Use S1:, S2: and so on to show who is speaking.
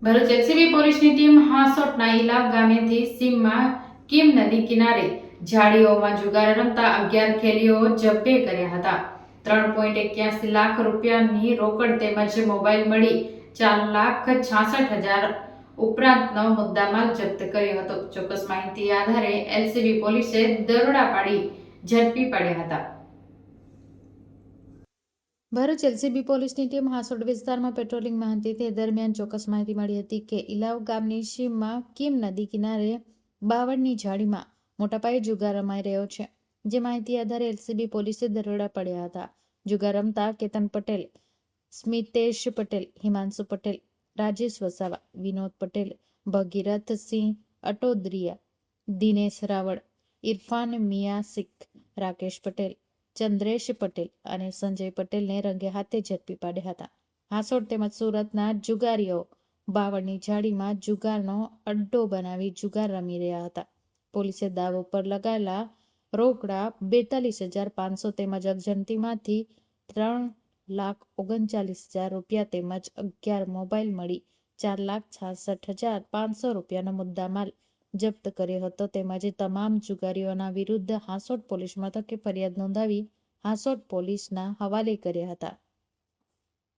S1: Bharuch LCB પોલીસની team હાંસોટના ઇલાવ ગામેથી સીમમાં કીમ નદી કિનારે ઝાડીઓમાં જુગાર રમતા 11 ખેલીઓ ઝડપે કર્યા હતા. 3.81 લાખ રૂપિયાની રોકડ તેમજ મોબાઈલ મળી 4,66,000 ઉપરાંતનો મુદ્દામાલ જપ્ત કર્યો હતો. ચોક્કસ માહિતી આધારે એલસીબી પોલીસે દરોડા પાડી ઝડપી પાડ્યા હતા. ભરૂચ એલસીબી પોલીસની ટીમ હાંસોટ વિસ્તારમાં પેટ્રોલિંગમાં હતી તે દરમિયાન ચોક્કસ માહિતી મળી હતી કે ઇલાવ ગામની સીમમાં કીમ નદી કિનારે બાવળની ઝાડીમાં મોટા પાયે જુગાર રમાઈ રહ્યો છે. જે માહિતી આધારે એલસીબી પોલીસે દરોડા પાડ્યા હતા. જુગાર રમતા કેતન પટેલ, સ્મિતેશ પટેલ, હિમાંશુ પટેલ, રાજેશ વસાવા, વિનોદ પટેલ, ભગીરથ સિંહ અટોદરિયા, દિનેશ રાવળ, ઇરફાન મિયાસિક, રાકેશ પટેલ, ચંદ્રેશ પટેલ અને સંજય પટેલને રંગે હાથે ઝડપી પાડ્યા હતા. હાંસોટ તેમજ સુરતના જુગારીઓ બાવળની ઝાડીમાં જુગારનો અડ્ડો બનાવી જુગાર રમી રહ્યા હતા. પોલીસે દાવ પર લગાયેલા રોકડા 42,500 તેમજ અગજંતીમાંથી 3,39,000 રૂપિયા તેમજ 11 મોબાઈલ મળી 4,66,500 રૂપિયાનો મુદ્દામાલ જપ્ત કર્યો હતો. તેમજ તમામ જુગારીઓના વિરુદ્ધ હાંસોટ પોલીસ મથકે ફરિયાદ નોંધાવી હાંસોટ પોલીસના હવાલે કર્યા હતા.